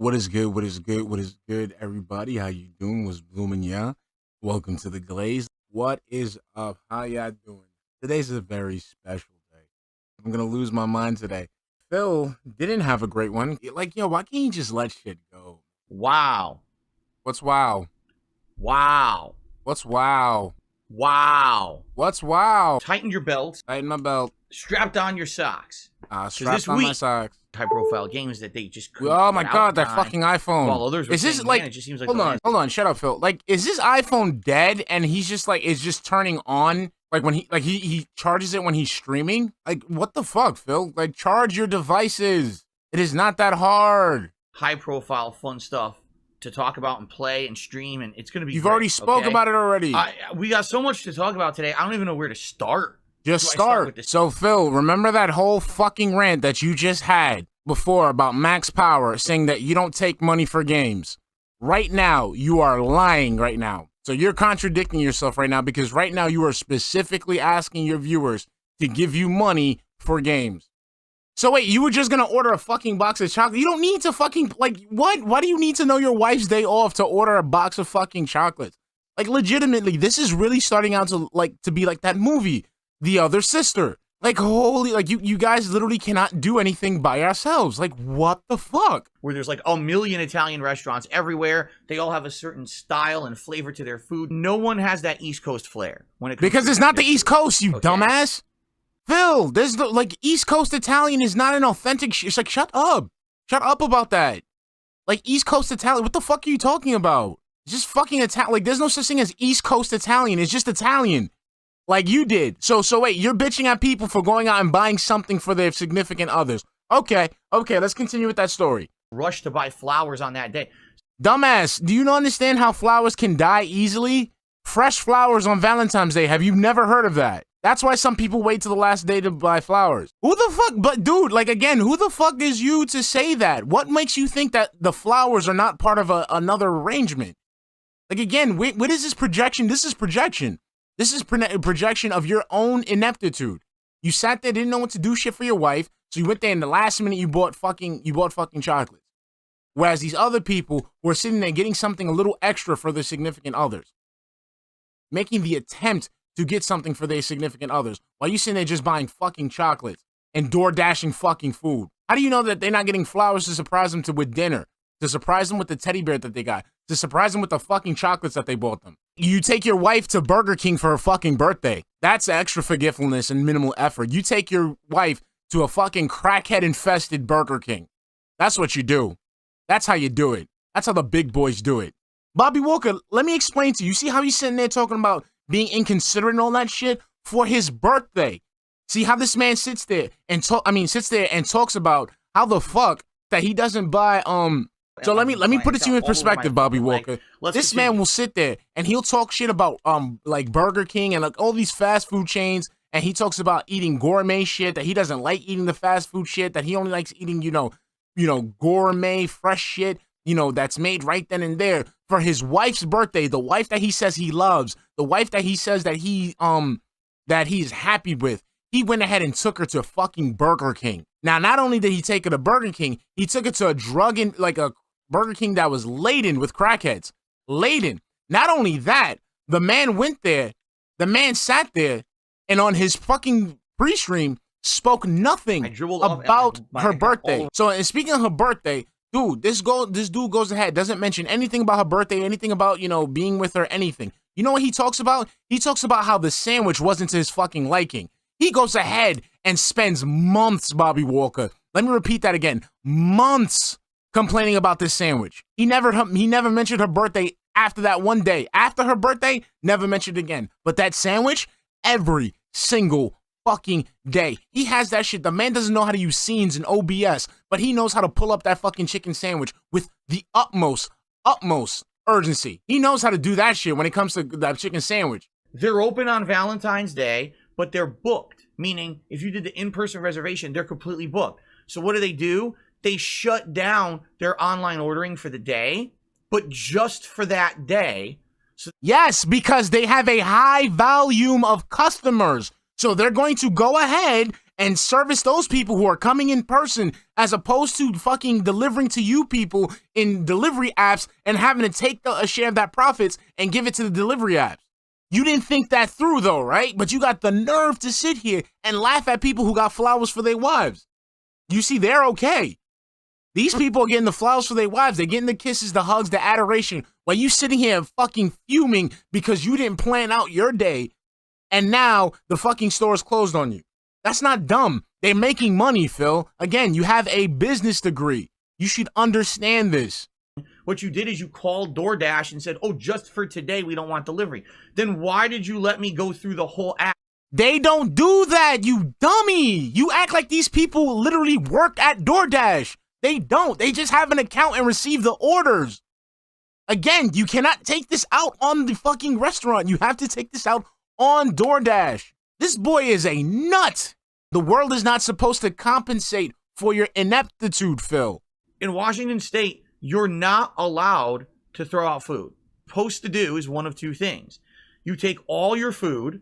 What is good? What is good? What is good, everybody? How you doing? What's blooming? Yeah. Welcome to the Glaze. What is up? How y'all doing? Today's a very special day. I'm gonna lose my mind today. Phil didn't have a great one. Like, why can't you just let shit go? Wow. What's wow? Wow. What's wow? Wow. What's wow? Tighten your belt. Tighten my belt. Strapped on your socks. Strapped on my socks. High profile games that they just couldn't Oh my get god, out that in fucking iPhone. While others were Is this saying, like, man, it just seems like hold on, shut up, Phil. Like, is this iPhone dead and he's just like, is just turning on? Like when he charges it when he's streaming? Like, what the fuck, Phil? Like, charge your devices. It is not that hard. high profile fun stuff to talk about and play and stream, and it's gonna be You've great, already spoke okay? about it already. We got so much to talk about today. I don't even know where to start. Just Do I start with start. this? So, Phil, remember that whole fucking rant that you just had before about Max Power saying that you don't take money for games? Right now, you are lying right now. So you're contradicting yourself right now because right now you are specifically asking your viewers to give you money for games. So wait, you were just gonna order a fucking box of chocolate? You don't need to fucking, like, what? Why do you need to know your wife's day off to order a box of fucking chocolates? Like, legitimately, this is really starting out to be like that movie, The Other Sister. Like, holy, like, you guys literally cannot do anything by yourselves. Like, what the fuck? Where there's like a million Italian restaurants everywhere. They all have a certain style and flavor to their food. No one has that East Coast flair when it comes Because to it's not the their East food. Coast, you Okay. dumbass. Phil, there's the, like, East Coast Italian is not an authentic it's like, shut up. Shut up about that. Like, East Coast Italian, what the fuck are you talking about? It's just fucking Italian. Like, there's no such thing as East Coast Italian. It's just Italian. Like you did. So wait, you're bitching at people for going out and buying something for their significant others. Okay, let's continue with that story. Rush to buy flowers on that day. Dumbass, do you not understand how flowers can die easily? Fresh flowers on Valentine's Day. Have you never heard of that? That's why some people wait till the last day to buy flowers. Who the fuck? But dude, like, again, who the fuck is you to say that? What makes you think that the flowers are not part of another arrangement? Like, again, what is this projection? This is projection. This is projection of your own ineptitude. You sat there, didn't know what to do shit for your wife, so you went there in the last minute you bought fucking chocolates. Whereas these other people were sitting there getting something a little extra for their significant others. Making the attempt to get something for their significant others while you sitting there just buying fucking chocolates and door dashing fucking food. How do you know that they're not getting flowers to surprise them with dinner? To surprise them with the teddy bear that they got? To surprise them with the fucking chocolates that they bought them? You take your wife to Burger King for her fucking birthday. That's extra forgetfulness and minimal effort. You take your wife to a fucking crackhead-infested Burger King. That's what you do. That's how you do it. That's how the big boys do it. Bobby Walker, let me explain to you. You see how he's sitting there talking about being inconsiderate and all that shit for his birthday? See how this man sits there and talks about how the fuck that he doesn't buy So let me put it to you in perspective, Bobby Walker. This man will sit there and he'll talk shit about like Burger King and like all these fast food chains, and he talks about eating gourmet shit, that he doesn't like eating the fast food shit, that he only likes eating, gourmet fresh shit, that's made right then and there for his wife's birthday, the wife that he says he loves, the wife that he says that he's happy with. He went ahead and took her to fucking Burger King. Now, not only did he take her to Burger King, he took her to a Burger King that was laden with crackheads. Laden. Not only that, the man went there, the man sat there, and on his fucking pre-stream, spoke nothing about her birthday. So, and speaking of her birthday, dude, this dude goes ahead, doesn't mention anything about her birthday, anything about, being with her, anything. You know what he talks about? He talks about how the sandwich wasn't to his fucking liking. He goes ahead and spends months, Bobby Walker. Let me repeat that again. Months complaining about this sandwich. He never mentioned her birthday after that one day. After her birthday, never mentioned again. But that sandwich, every single fucking day. He has that shit. The man doesn't know how to use scenes in OBS, but he knows how to pull up that fucking chicken sandwich with the utmost urgency. He knows how to do that shit when it comes to that chicken sandwich. They're open on Valentine's Day, but they're booked. Meaning, if you did the in-person reservation, they're completely booked. So what do? They shut down their online ordering for the day, but just for that day. So yes, because they have a high volume of customers. So they're going to go ahead and service those people who are coming in person as opposed to fucking delivering to you people in delivery apps and having to take a share of that profits and give it to the delivery apps. You didn't think that through though, right? But you got the nerve to sit here and laugh at people who got flowers for their wives. You see, they're okay. These people are getting the flowers for their wives. They're getting the kisses, the hugs, the adoration, while you sitting here fucking fuming because you didn't plan out your day and now the fucking store is closed on you. That's not dumb. They're making money, Phil. Again, you have a business degree. You should understand this. What you did is you called DoorDash and said, oh, just for today, we don't want delivery. Then why did you let me go through the whole app? They don't do that, you dummy. You act like these people literally work at DoorDash. They don't. They just have an account and receive the orders. Again, you cannot take this out on the fucking restaurant. You have to take this out on DoorDash. This boy is a nut. The world is not supposed to compensate for your ineptitude, Phil. In Washington State, you're not allowed to throw out food. Supposed to do is one of two things. You take all your food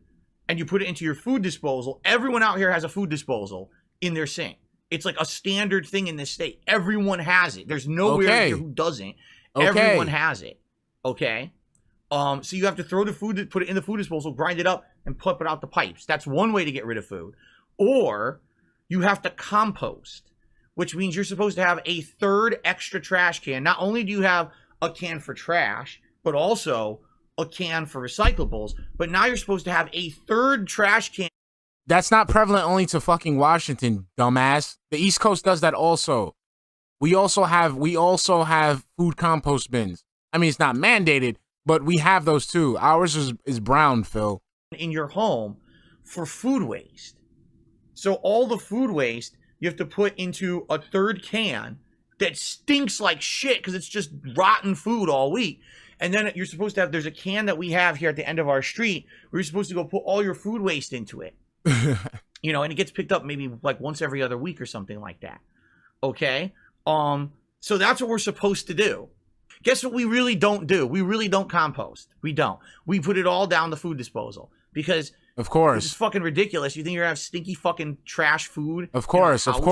and you put it into your food disposal. Everyone out here has a food disposal in their sink. It's like a standard thing in this state. Everyone has it. There's nowhere here who doesn't. Everyone has it. Okay? So you have to throw the food, put it in the food disposal, grind it up, and put it out the pipes. That's one way to get rid of food. Or you have to compost, which means you're supposed to have a third extra trash can. Not only do you have a can for trash, but also a can for recyclables. But now you're supposed to have a third trash can. That's not prevalent only to fucking Washington, dumbass. The East Coast does that also. We also have food compost bins. I mean, it's not mandated, but we have those too. Ours is brown, Phil. In your home for food waste. So all the food waste you have to put into a third can that stinks like shit because it's just rotten food all week. And then you're supposed to have, there's a can that we have here at the end of our street where you're supposed to go put all your food waste into it. You know, and it gets picked up maybe like once every other week or something like that. Okay? So that's what we're supposed to do. Guess what we really don't do? We really don't compost. We don't. We put it all down the food disposal because of course it's fucking ridiculous. You think you're gonna have stinky fucking trash food? Of course. Fuck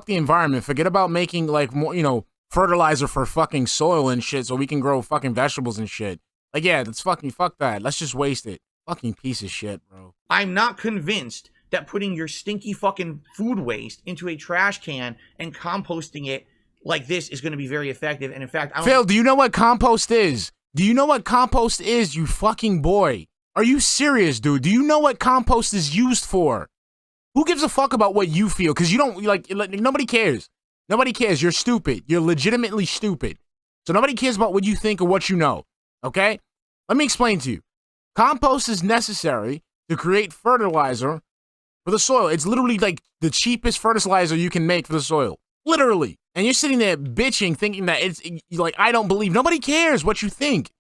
the environment. Forget about making like more, fertilizer for fucking soil and shit so we can grow fucking vegetables and shit. Like, yeah, that's fucking fuck that. Let's just waste it. Fucking piece of shit, bro. I'm not convinced that putting your stinky fucking food waste into a trash can and composting it like this is going to be very effective. And in fact, Phil, do you know what compost is? Do you know what compost is, you fucking boy? Are you serious, dude? Do you know what compost is used for? Who gives a fuck about what you feel? Because you don't, like, nobody cares. Nobody cares. You're stupid. You're legitimately stupid. So nobody cares about what you think or what you know, okay? Let me explain to you. Compost is necessary to create fertilizer for the soil. It's literally like the cheapest fertilizer you can make for the soil. Literally. And you're sitting there bitching, thinking that it's like, I don't believe. Nobody cares what you think.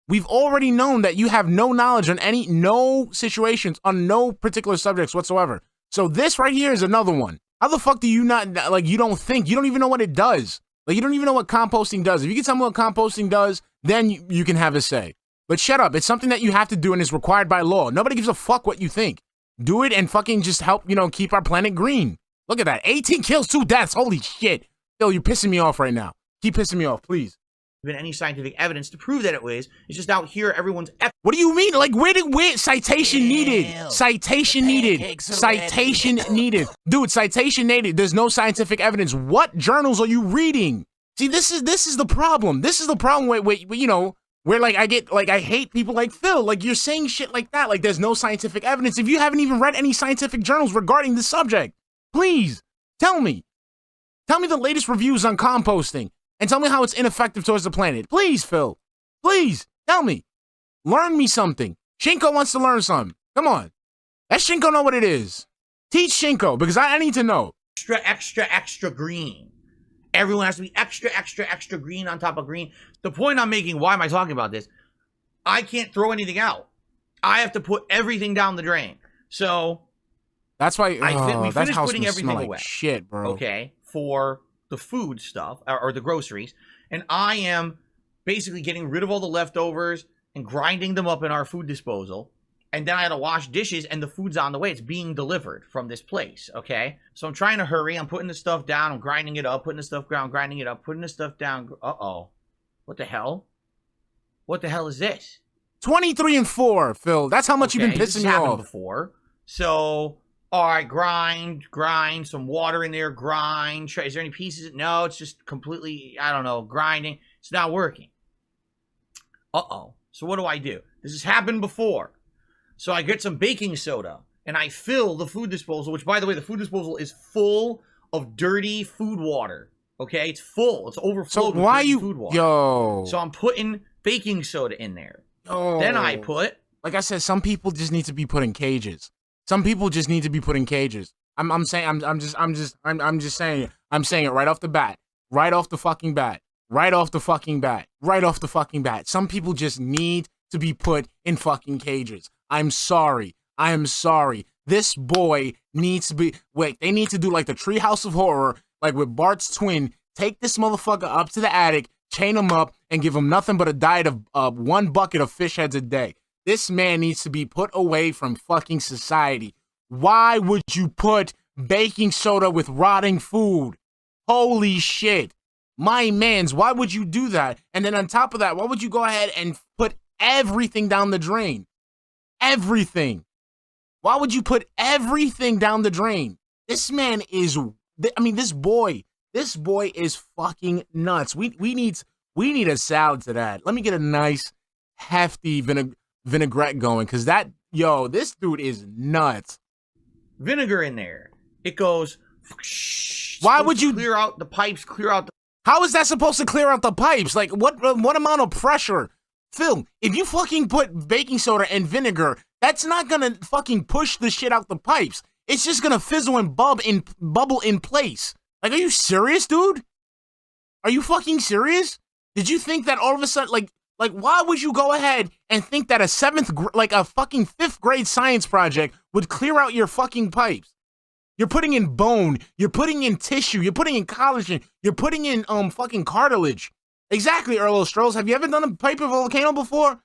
We've already known that you have no knowledge on no situations, on no particular subjects whatsoever. So this right here is another one. How the fuck do you not, like, you don't think? You don't even know what it does. Like, you don't even know what composting does. If you can tell me what composting does, then you can have a say. But shut up. It's something that you have to do and is required by law. Nobody gives a fuck what you think. Do it and fucking just help, keep our planet green. Look at that. 18 kills, 2 deaths. Holy shit. Phil, you're pissing me off right now. Keep pissing me off, please. Been any scientific evidence to prove that it is. It's just out here, everyone's... What do you mean? Like, where citation needed? Citation needed. Citation needed. Dude, citation needed. There's no scientific evidence. What journals are you reading? See, this is the problem. This is the problem where like I hate people like Phil. Like, you're saying shit like that. Like, there's no scientific evidence. If you haven't even read any scientific journals regarding the subject, please tell me. Tell me the latest reviews on composting and tell me how it's ineffective towards the planet. Please, Phil. Please, tell me. Learn me something. Shinko wants to learn something. Come on. Let Shinko know what it is. Teach Shinko, because I need to know. Extra green. Everyone has to be extra green on top of green. The point I'm making, why am I talking about this? I can't throw anything out. I have to put everything down the drain. So that's why we finished putting everything away. Shit, bro. Okay, for the food stuff or the groceries, and I am basically getting rid of all the leftovers and grinding them up in our food disposal. And then I had to wash dishes, and the food's on the way. It's being delivered from this place, okay? So I'm trying to hurry. I'm putting the stuff down. I'm grinding it up, putting the stuff down, grinding it up, putting the stuff down. Uh-oh. What the hell? What the hell is this? 23 and 4, Phil. That's how much you've been This pissing has me happened off. before. So, all right, grind, some water in there, grind. Is there any pieces? No, it's just completely, I don't know, grinding. It's not working. Uh-oh. So what do? This has happened before. So I get some baking soda, and I fill the food disposal, which, by the way, the food disposal is full of dirty food water. Okay? It's full. It's overflowed with dirty food water. Yo. So I'm putting baking soda in there. Yo. Then I put... Like I said, some people just need to be put in cages. Some people just need to be put in cages. I'm saying it. I'm saying it right off the bat. Right off the fucking bat. Right off the fucking bat. Right off the fucking bat. Some people just need to be put in fucking cages. I'm sorry. I am sorry. This boy needs to be... Wait, they need to do like the Treehouse of Horror, like with Bart's twin. Take this motherfucker up to the attic, chain him up, and give him nothing but a diet of 1 bucket of fish heads a day. This man needs to be put away from fucking society. Why would you put baking soda with rotting food? Holy shit. My mans, why would you do that? And then on top of that, why would you go ahead and put everything down the drain? Everything. Why would you put everything down the drain? This man is, this boy is fucking nuts. We need a salad to that. Let me get a nice hefty vinaigrette going, because this dude is nuts. Vinegar in there. It goes... Why would you... Clear out the pipes, clear out the... How is that supposed to clear out the pipes? Like, what amount of pressure? Phil, if you fucking put baking soda and vinegar, that's not gonna fucking push the shit out the pipes. It's just gonna fizzle and bubble in place. Like, are you serious, dude? Are you fucking serious? Did you think that all of a sudden, like, why would you go ahead and think that a fucking 5th grade science project would clear out your fucking pipes? You're putting in bone, you're putting in tissue, you're putting in collagen, you're putting in fucking cartilage. Exactly, Earl Strolls. Have you ever done a paper volcano before?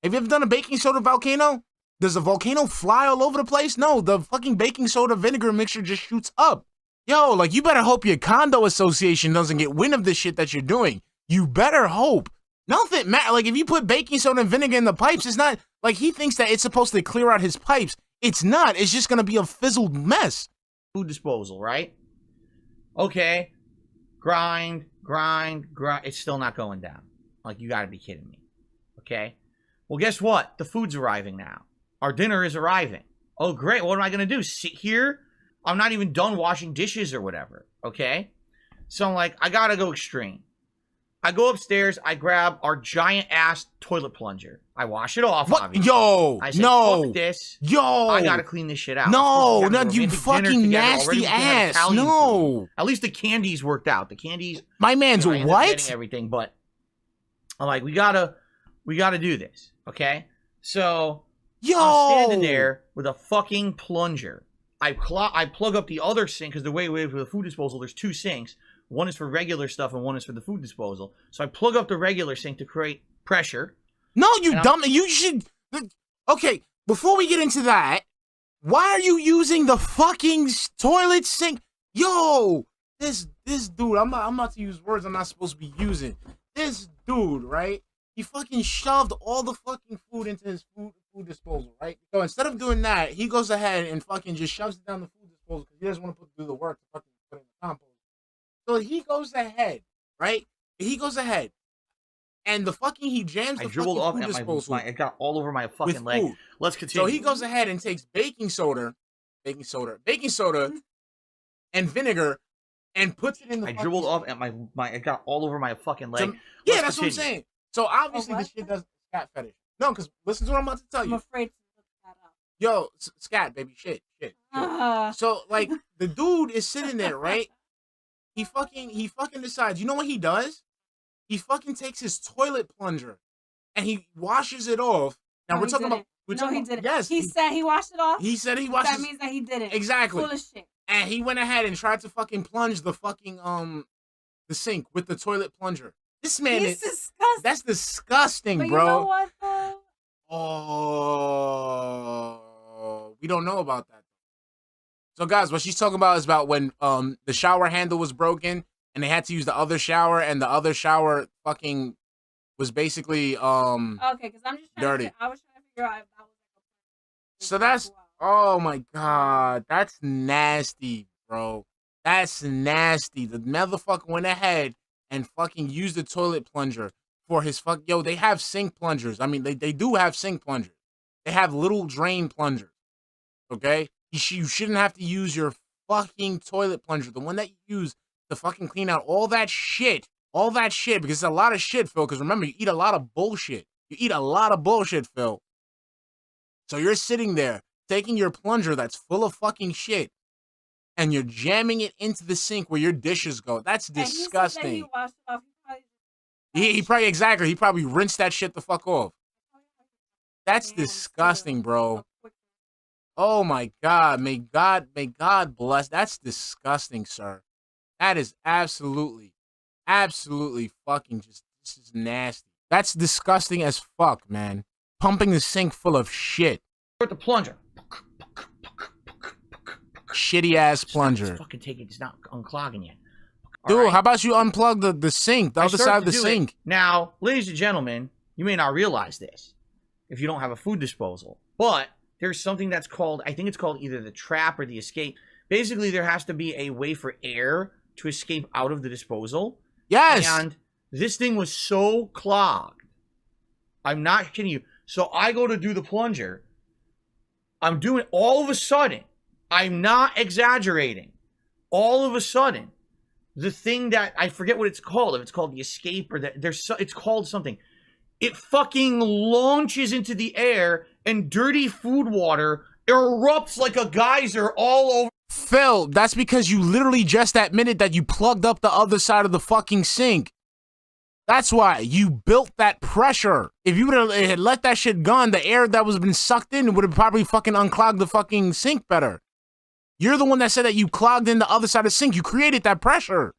Have you ever done a baking soda volcano? Does the volcano fly all over the place? No, the fucking baking soda vinegar mixture just shoots up. Yo, like, you better hope your condo association doesn't get wind of this shit that you're doing. You better hope. Nothing matter. Like, if you put baking soda and vinegar in the pipes, it's not like he thinks that it's supposed to clear out his pipes. It's not. It's just gonna be a fizzled mess. Food disposal, right? Okay. Grind. It's still not going down. Like, you gotta be kidding me. Okay? Well, guess what? The food's arriving now. Our dinner is arriving. Oh, great. What am I gonna do? Sit here? I'm not even done washing dishes or whatever. Okay? So I'm like, I gotta go extreme. I go upstairs, I grab our giant-ass toilet plunger. I wash it off, what? Obviously. Yo, I say, no. fuck this. Yo. I gotta clean this shit out. No, you fucking nasty ass. No. Food. At least the candies worked out. The candies. My man's what? Getting everything, but I'm like, we gotta do this, okay? So, I'm standing there with a fucking plunger. I plug up the other sink, because the way for the food disposal, there's 2 sinks. One is for regular stuff and one is for the food disposal. So I plug up the regular sink to create pressure. No, you dumb. You should. Okay, before we get into that, why are you using the fucking toilet sink? Yo, this dude. I'm about to use words I'm not supposed to be using. This dude, right? He fucking shoved all the fucking food into his food disposal, right? So instead of doing that, he goes ahead and fucking just shoves it down the food disposal because he doesn't want to do the work to fucking put it in the compost. So he goes ahead, right? He goes ahead, and he jams the fucking food disposal. It got all over my fucking leg. Food. Let's continue. So he goes ahead and takes baking soda, and vinegar, and puts it in the. I dribbled off at my. It got all over my fucking leg. Yeah, that's what I'm saying. So obviously this shit doesn't scat fetish. No, because listen to what I'm about to tell you. I'm afraid to look that up. Yo, scat, baby, shit. So like the dude is sitting there, right? He fucking decides. You know what he does? He fucking takes his toilet plunger and he washes it off. Now we're talking about. He didn't. Yes. He said he washed it off. He said he washed. That means that he didn't. Exactly. Full of shit. And he went ahead and tried to fucking plunge the fucking the sink with the toilet plunger. This man He's disgusting. That's disgusting, but bro. You know what though? Oh, we don't know about that. So guys, what she's talking about is about when the shower handle was broken and they had to use the other shower, and the other shower fucking was basically Okay, because I'm just trying dirty. I was trying to figure out if that was like a So that's, oh my god, that's nasty, bro. That's nasty. The motherfucker went ahead and fucking used the toilet plunger for his fuck. Yo, they have sink plungers. I mean, they do have sink plungers. They have little drain plungers. Okay, you shouldn't have to use your fucking toilet plunger, the one that you use to fucking clean out all that shit, because it's a lot of shit, Phil. Because remember, you eat a lot of bullshit. You eat a lot of bullshit, Phil. So you're sitting there taking your plunger that's full of fucking shit, and you're jamming it into the sink where your dishes go. That's disgusting. He washed it off. He probably, exactly. He probably rinsed that shit the fuck off. That's disgusting, bro. Oh my God. May God bless. That's disgusting, sir. That is absolutely fucking this is nasty. That's disgusting as fuck, man. Pumping the sink full of shit. With the plunger. Shitty ass plunger. Just fucking take it. It's not unclogging yet. Dude, All right? how about you unplug the sink, the other side of the sink? Now, ladies and gentlemen, you may not realize this if you don't have a food disposal, but there's something that's called, I think it's called either the trap or the escape. Basically, there has to be a way for air to escape out of the disposal. Yes. And this thing was so clogged. I'm not kidding you. So I go to do the plunger. I'm doing, all of a sudden, I'm not exaggerating. All of a sudden, the thing that, I forget what it's called, if it's called the escape or it's called something. It fucking launches into the air and dirty food water erupts like a geyser all over. Phil, that's because you literally just admitted that you plugged up the other side of the fucking sink. That's why you built that pressure. If you would have let that shit gone, the air that was been sucked in would have probably fucking unclogged the fucking sink better. You're the one that said that you clogged in the other side of the sink. You created that pressure.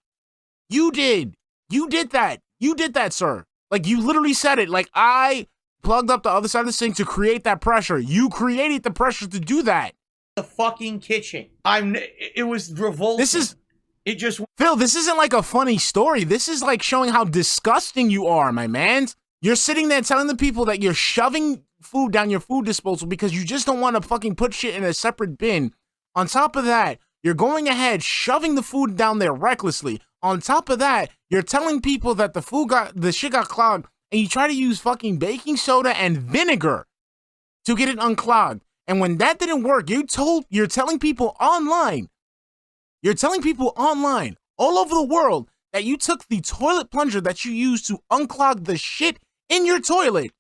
You did. You did that. You did that, sir. Like, you literally said it. Like, I plugged up the other side of the sink to create that pressure. You created the pressure to do that. The fucking kitchen. It was revolting. Phil, this isn't like a funny story. This is like showing how disgusting you are, my man. You're sitting there telling the people that you're shoving food down your food disposal because you just don't want to fucking put shit in a separate bin. On top of that, you're going ahead shoving the food down there recklessly. On top of that, you're telling people that the shit got clogged, and you try to use fucking baking soda and vinegar to get it unclogged. And when that didn't work, you're telling people online all over the world that you took the toilet plunger that you used to unclog the shit in your toilet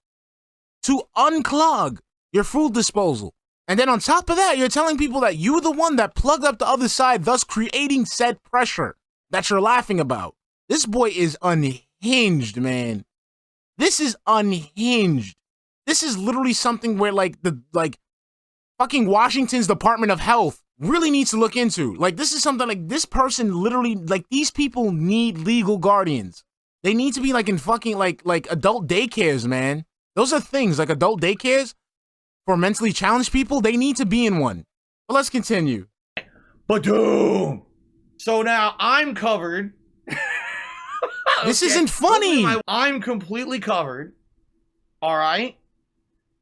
to unclog your food disposal. And then on top of that, you're telling people that you were the one that plugged up the other side, thus creating said pressure that you're laughing about. This boy is unhinged, man. This is unhinged. This is literally something where fucking Washington's Department of Health really needs to look into. Like, this is something like this person literally, like, these people need legal guardians. They need to be like in fucking like adult daycares, man. Those are things like adult daycares for mentally challenged people. They need to be in one. But let's continue. Ba-doom! So now I'm covered. This isn't funny. I'm completely covered. All right.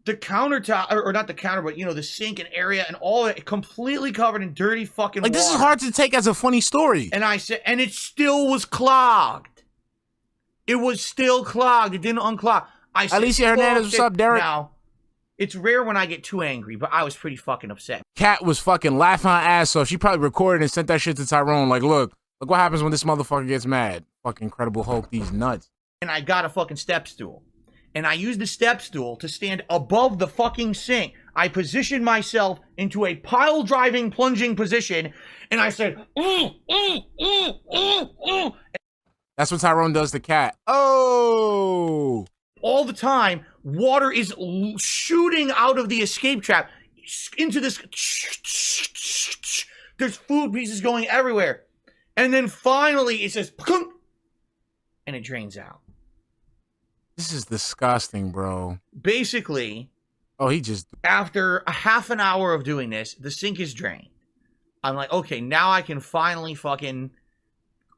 The countertop, or not the counter, but the sink and area and all that, completely covered in dirty fucking water. This is hard to take as a funny story. And I said, and it still was clogged. It was still clogged. It didn't unclog. I said, Alicia Hernandez, what's up, Derek? Now, it's rare when I get too angry, but I was pretty fucking upset. Kat was fucking laughing her ass off. She probably recorded and sent that shit to Tyrone. Like, look what happens when this motherfucker gets mad. Fucking Incredible Hulk, these nuts. And I got a fucking step stool. And I used the step stool to stand above the fucking sink. I positioned myself into a pile driving, plunging position, and I said, That's what Tyrone does to Kat. Oh! All the time, water is shooting out of the escape trap into this. There's food pieces going everywhere. And then finally it says, and it drains out. This is disgusting, bro. Basically, Oh, he just. After a half an hour of doing this, the sink is drained. I'm like, okay, now I can finally fucking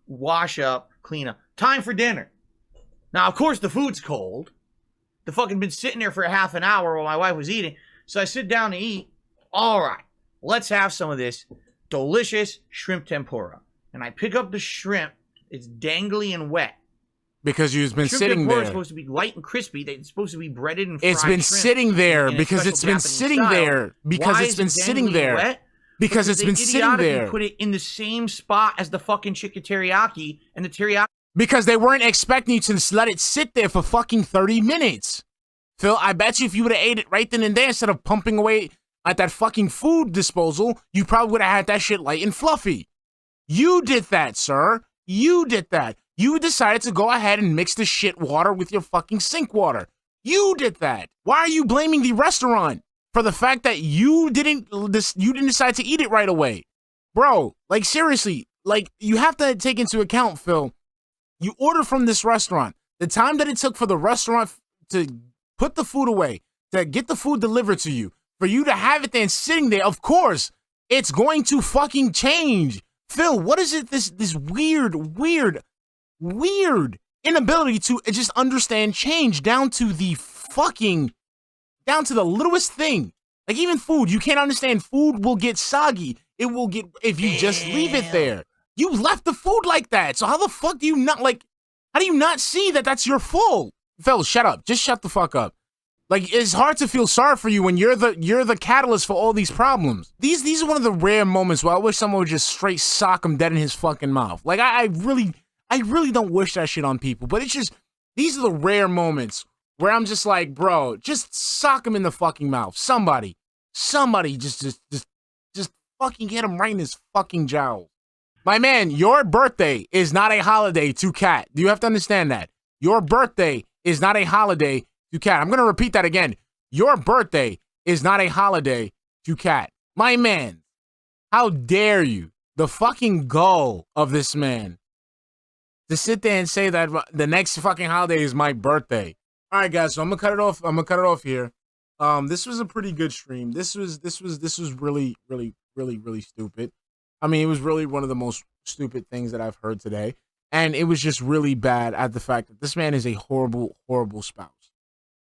wash up, clean up. Time for dinner. Now, of course, the food's cold. The fucking been sitting there for a half an hour while my wife was eating. So I sit down to eat. All right, let's have some of this delicious shrimp tempura. And I pick up the shrimp. It's dangly and wet. Because you've been Shrimp sitting tempura there. is supposed to be light and crispy. It's supposed to be breaded and fried. It's been shrimp sitting there in a because special it's been Japanese sitting style. there because Why it's is been it sitting dangly and there wet? because it's they been sitting idiotically there. Put it in the same spot as the fucking chicken teriyaki, and the teriyaki. Because they weren't expecting you to let it sit there for fucking 30 minutes. Phil, I bet you if you would have ate it right then and there instead of pumping away at that fucking food disposal, you probably would have had that shit light and fluffy. You did that, sir. You did that. You decided to go ahead and mix the shit water with your fucking sink water. You did that. Why are you blaming the restaurant for the fact that you didn't decide to eat it right away? Bro, like seriously, like you have to take into account, Phil, you order from this restaurant. The time that it took for the restaurant to put the food away, to get the food delivered to you, for you to have it there and sitting there, of course, it's going to fucking change. Phil, what is it, this weird inability to just understand change down to the littlest thing. Like even food, you can't understand food will get soggy. It will get, if you just leave it there. You left the food like that. So how the fuck do you not, like, how do you not see that that's your fault? Phil, shut up. Just shut the fuck up. Like, it's hard to feel sorry for you when you're the catalyst for all these problems. These are one of the rare moments where I wish someone would just straight sock him dead in his fucking mouth. Like, I really don't wish that shit on people, but it's just, these are the rare moments where I'm just like, bro, just sock him in the fucking mouth. Somebody just fucking hit him right in his fucking jowl. My man, your birthday is not a holiday to Cat. Do you have to understand that? Your birthday is not a holiday to Cat. I'm going to repeat that again. Your birthday is not a holiday to Cat. My man, how dare you? The fucking gall of this man to sit there and say that the next fucking holiday is my birthday. All right, guys, so I'm going to cut it off. I'm going to cut it off here. This was a pretty good stream. This was really stupid. I mean, it was really one of the most stupid things that I've heard today. And it was just really bad at the fact that this man is a horrible, horrible spouse.